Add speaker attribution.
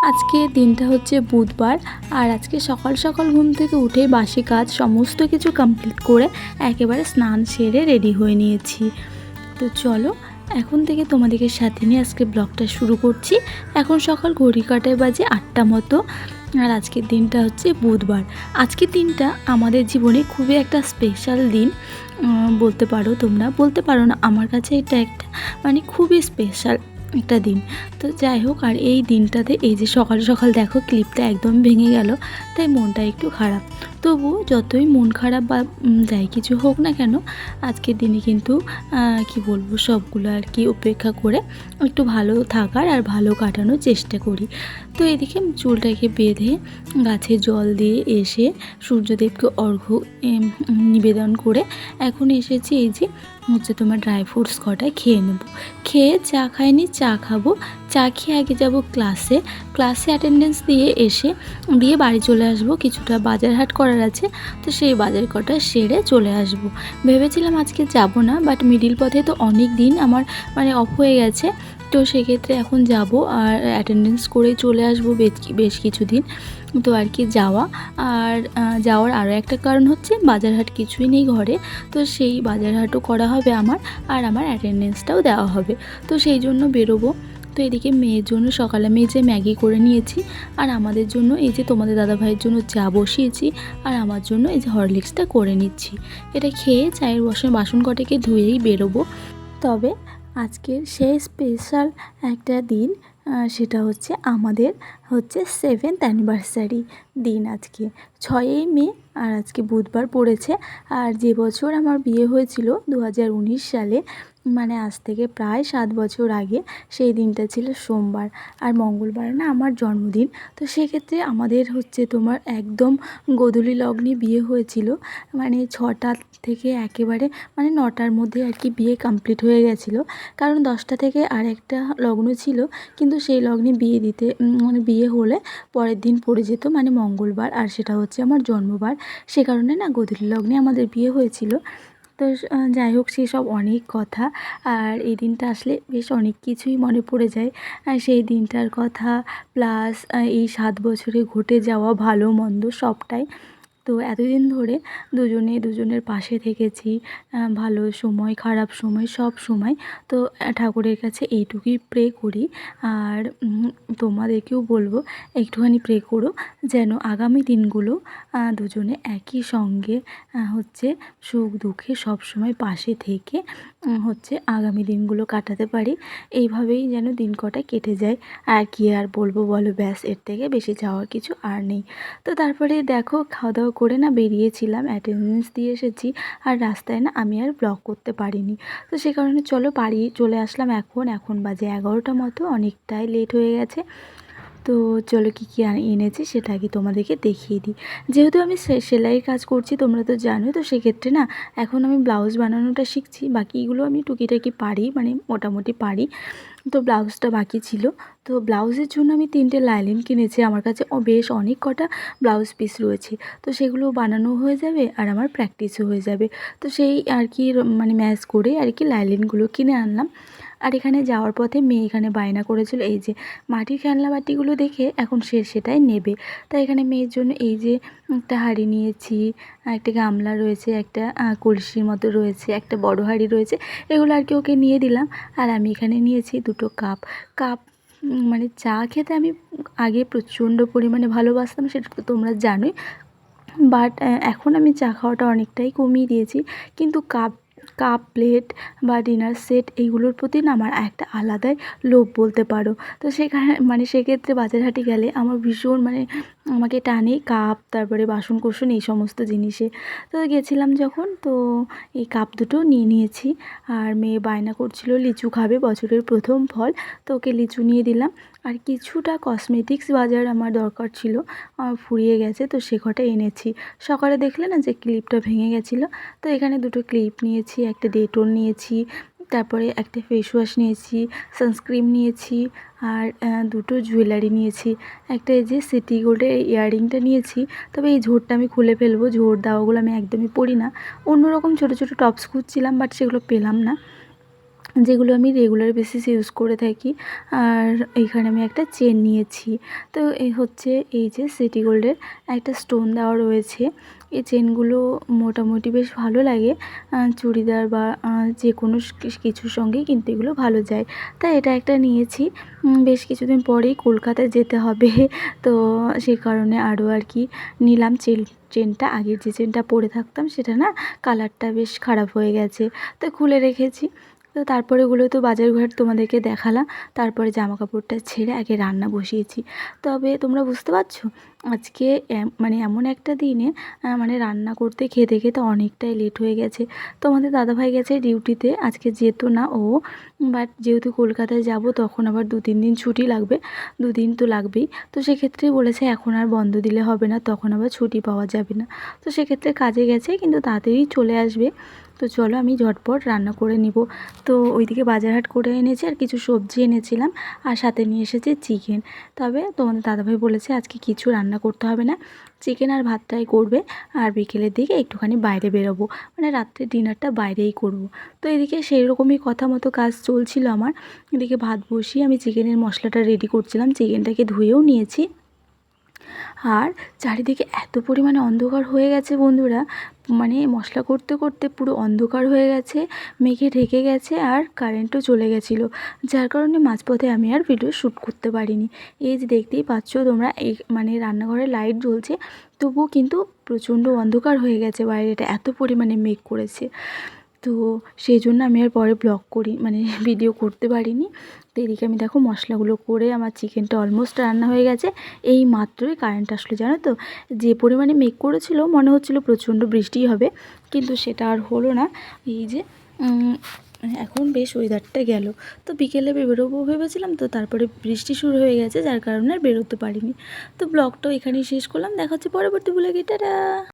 Speaker 1: আজকে দিনটা হচ্ছে বুধবার। আর আজকে সকাল সকাল ঘুম থেকে উঠে বাসি কাজ সমস্ত কিছু কমপ্লিট করে একেবারে স্নান সেরে রেডি হয়ে নিয়েছি। তো চলো এখন থেকে তোমাদেরকে সাথে নিয়ে আজকে ব্লগটা শুরু করছি। এখন সকাল ঘড়ি কাটায় বাজে 8টা মতো। আর আজকের দিনটা হচ্ছে বুধবার। আজকের দিনটা আমাদের জীবনে খুবই একটা স্পেশাল দিন বলতে পারো, তোমরা বলতে পারো না, আমার কাছে এটা একটা খুবই স্পেশাল একটা দিন। তো যাই হোক, আর এই দিনটাতে এই যে সকাল সকাল দেখো ক্লিপটা একদম ভেঙে গেল, তাই মনটা একটু খারাপ। তবু যতই মন খারাপ বা যাই কিছু হোক না কেন, আজকের দিনে কিন্তু কি বলবো, সবগুলো আর কি উপেক্ষা করে একটু ভালো থাকার আর ভালো কাটানোর চেষ্টা করি। তো এদিকে চুলটাকে বেঁধে গাছে জল দিয়ে এসে সূর্যদেবকে অর্ঘ্য নিবেদন করে এখন এসেছি এই যে হচ্ছে তোমার ড্রাই ফ্রুটস কটা খেয়ে নেব। খেয়ে চা খাইনি, চা খাবো। চা খেয়ে আগে যাব ক্লাসে অ্যাটেন্ডেন্স দিয়ে বাড়ি চলে আসবো। কিছুটা বাজার হাট করার আছে, তো সেই বাজার কটা সেরে চলে আসবো। ভেবেছিলাম আজকে যাব না, বাট মিডিল পথে তো অনেক দিন আমার অফ হয়ে গেছে। তো সেক্ষেত্রে এখন যাব আর অ্যাটেন্ডেন্স করে চলে আসবো বেশ কিছুদিন। তো আর কি যাওয়ার আরও একটা কারণ হচ্ছে বাজার হাট কিছুই নেই ঘরে, তো সেই বাজার হাটও করা হবে আমার, আর আমার অ্যাটেন্ডেন্সটাও দেওয়া হবে। তো সেই জন্য বেরোবো। তো এদিকে মেয়ের জন্য সকালে আমি যে ম্যাগি করে নিয়েছি, আর আমাদের জন্য এই যে তোমাদের দাদাভাইয়ের জন্য চা বসিয়েছি, আর আমার জন্য এই যে হরলিক্সটা করে নিচ্ছি। এটা খেয়ে চায়ের বাসন কটাকে ধুয়েই বেরোবো। তবে আজকের সেই স্পেশাল একটা দিন, সেটা হচ্ছে আমাদের 7th অ্যানিভার্সারি দিন। আজকে 6ই মে, আর আজকে বুধবার পড়েছে। আর যে বছর আমার বিয়ে হয়েছিল 2019 সালে, আজ থেকে প্রায় 7 বছর আগে, সেই দিনটা ছিল সোমবার, আর মঙ্গলবার না আমার জন্মদিন। তো সেক্ষেত্রে আমাদের তোমার একদম গোধূলি লগ্নে বিয়ে হয়েছিল, 6টা থেকে একেবারে 9টার মধ্যে আর কি বিয়ে কমপ্লিট হয়ে গেছিলো। কারণ 10টা থেকে আর একটা লগ্ন ছিল, কিন্তু সেই লগ্নে বিয়ে দিতে বিয়ে হলে পরের দিন পড়ে যেত মঙ্গলবার, আর সেটা হচ্ছে আমার জন্মবার। সে কারণে না গোধূলি লগ্নে আমাদের বিয়ে হয়েছিল। তো যাই হোক, সেসব অনেক কথা। আর এই দিনটা আসলে বেশ অনেক কিছুই মনে পড়ে যায়, সেই দিনটার কথা, প্লাস এই 7 বছরে ঘটে যাওয়া ভালো মন্দ সবটাই। তো এতদিন ধরে দুজনে দুজনের পাশে থেকেছি, ভালো সময় খারাপ সময় সব সময়। তো ঠাকুরের কাছে এইটুকুই প্রে করি। আর তোমাদেরকেও বলবো একটুখানি প্রে করো, যেন আগামী দিনগুলো দুজনে একই সঙ্গে সুখ দুঃখে সব সময় পাশে থেকে আগামী দিনগুলো কাটাতে পারি। এইভাবেই যেন দিন কটা কেটে যায়। আর কি আর বলবো বলো, ব্যাস, এর থেকে বেশি চাওয়ার কিছু আর নেই। তো তারপরে দেখো খাওয়া দাওয়া করে বেরিয়েছিলাম, অ্যাটেন্ডেন্স দিয়ে এসেছি। আর রাস্তায় আমি আর ব্লগ করতে পারিনি। তো সে কারণে চলো বাড়ি চলে আসলাম। এখন বাজে 11টা মতো, অনেকটাই লেট হয়ে গেছে। তো চলো কী এনেছি সেটা আগে তোমাদেরকে দেখিয়ে দিই। যেহেতু আমি সেলাইয়ের কাজ করছি, তোমরা তো জানো, তো সেক্ষেত্রে এখন আমি ব্লাউজ বানানোটা শিখছি। বাকিগুলো আমি টুকিটাকি পারি, মোটামুটি পারি। তো ব্লাউজটা বাকি ছিল। তো ব্লাউজের জন্য আমি 3টে লাইলিন কিনেছি। আমার কাছে বেশ অনেক কটা ব্লাউজ পিস রয়েছে, তো সেগুলো বানানো হয়ে যাবে আর আমার প্র্যাকটিসও হয়ে যাবে। তো সেই আর কি ম্যাচ করে আর কি লাইলিনগুলো কিনে আনলাম। আর এখানে যাওয়ার পথে মেয়ে এখানে বায়না করেছিল এই যে মাটির খেলনা বাটিগুলো দেখে, এখন সে সেটাই নেবে। তাই এখানে মেয়ের জন্য এই যে একটা হাঁড়ি নিয়েছি, একটা গামলা রয়েছে, একটা কলসির মতো রয়েছে, একটা বড় হাঁড়ি রয়েছে, এগুলো আর কি ওকে নিয়ে দিলাম। আর আমি এখানে নিয়েছি 2টো কাপ। চা খেতে আমি আগে প্রচণ্ড পরিমাণে ভালোবাসতাম, সেটা তো তোমরা জানোই। বাট এখন আমি চা খাওয়াটা অনেকটাই কমিয়ে দিয়েছি। কিন্তু কাপ কাপ প্লেট বা ডিনার সেট এইগুলোর প্রতি আমার একটা আলাদাই লোভ বলতে পারো। তো সেখানে সেক্ষেত্রে বাজার হাটে গেলে আমার ভীষণ আমাকে টানে কাপ, তারপরে বাসনকোসন এই সমস্ত জিনিসে। তো গেছিলাম যখন, তো এই কাপ দুটো নিয়ে নিয়েছি। আর মেয়ে বায়না করছিল লিচু খাবে, বছরের প্রথম ফল, তো ওকে লিচু নিয়ে দিলাম। আর কিছুটা কসমেটিক্স বাজার আমার দরকার ছিল, ফুরিয়ে গেছে, তো সে কটা এনেছি। সকালে দেখলে না যে ক্লিপটা ভেঙে গেছিলো, তো এখানে 2টো ক্লিপ নিয়েছি, একটা ডেটল নিয়েছি, তারপরে একটা ফেস ওয়াশ নিয়েছি, সানস্ক্রিন নিয়েছি, আর 2টো জুয়েলারি নিয়েছি। একটা এই যে সিটি গোল্ডের ইয়াররিংটা নিয়েছি, তবে এই ঝোরটা আমি খুলে ফেলবো, ঝোর দেওয়াগুলো আমি একদমই পরি না। অন্যরকম ছোটো ছোটো টপস খুঁজছিলাম, বাট সেগুলো পেলাম না। যেগুলো আমি রেগুলার বেসিস ইউজ করে থাকি। আর এইখানে আমি একটা চেন নিয়েছি। তো এই হচ্ছে এই যে সিটি গোল্ডের একটা স্টোন দেওয়া রয়েছে। এই চেনগুলো মোটামুটি বেশ ভালো লাগে, চুড়িদার বা যে কোনো কিছুর সঙ্গেই কিন্তু এগুলো ভালো যায়। তাই এটা একটা নিয়েছি। বেশ কিছুদিন পরেই কলকাতায় যেতে হবে, তো সেই কারণে আরও আর কি নিলাম চেনটা। আগের যে চেনটা পরে থাকতাম সেটা না কালারটা বেশ খারাপ হয়ে গেছে, তো খুলে রেখেছি। তো তারপরে ওগুলো তো বাজারঘাট তোমাদেরকে দেখালাম। তারপরে জামাকাপড়টা ছেড়ে আগে রান্না বসিয়েছি। তবে তোমরা বুঝতে পারছো আজকে মানে এমন একটা দিনে মানে রান্না করতে খেতে খেতে অনেকটাই লেট হয়ে গেছে। তোমাদের দাদাভাই গেছে ডিউটিতে, আজকে যেত না ও, বাট যেহেতু কলকাতায় যাব তখন আবার 2-3 দিন ছুটি লাগবে, 2 দিন তো লাগবেই। তো সেক্ষেত্রেই বলেছে এখন আর বন্ধ দিলে হবে না, তখন আবার ছুটি পাওয়া যাবে না। তো সেক্ষেত্রে কাজে গেছে, কিন্তু তাড়াতাড়ি চলে আসবে। তো চলো আমি ঝটপট রান্না করে নিব। তো ওইদিকে বাজারহাট করে এনেছি, আর কিছু সবজি এনেছিলাম, আর সাথে নিয়ে এসেছি চিকেন। তবে তোমাদের দাদাভাই বলেছে আজকে কিছু রান্না করতে হবে না, চিকেন আর ভাতটাই করবে। আর বিকেলের দিকে একটুখানি বাইরে বেরোবো, মানে রাত্রে ডিনারটা বাইরেই করব। তো এদিকে সেই রকমই কথা মতো কাজ চলছিল আমার। এদিকে ভাত বসিয়ে আমি চিকেনের মশলাটা রেডি করছিলাম, চিকেনটাকে ধুয়েও নিয়েছি। আর চারিদিকে এত পরিমাণে অন্ধকার হয়ে গেছে বন্ধুরা, মানে মশলা করতে করতে পুরো অন্ধকার হয়ে গেছে, মেঘে ঢেকে গেছে, আর কারেন্টও চলে গেছিলো, যার কারণে মাঝপথে আমি আর ভিডিও শ্যুট করতে পারিনি। এই যে দেখতেই পাচ্ছ তোমরা, এই মানে রান্নাঘরে লাইট জ্বলছে, তবুও কিন্তু প্রচণ্ড অন্ধকার হয়ে গেছে বাইরেটা, এত পরিমাণে মেঘ করেছে। তো সেই জন্য আমি আর পরে ব্লগ করি মানে ভিডিও করতে পারিনি। তো এদিকে আমি দেখো মশলাগুলো করে আমার চিকেনটা অলমোস্ট রান্না হয়ে গেছে। এই মাত্রই কারেন্ট আসলো, জানো তো, যে পরিমাণে মেঘ করেছিল মনে হচ্ছিল প্রচণ্ড বৃষ্টি হবে, কিন্তু সেটা আর হলো না। এই যে এখন বেশ ওয়েদারটা গেল। তো বিকেলে বেরোবো ভেবেছিলাম, তো তারপরে বৃষ্টি শুরু হয়ে গেছে, যার কারণে আর বেরোতে পারিনি। তো ব্লগটাও এখানেই শেষ করলাম, দেখা হচ্ছে পরবর্তী ব্লগে, টাটা।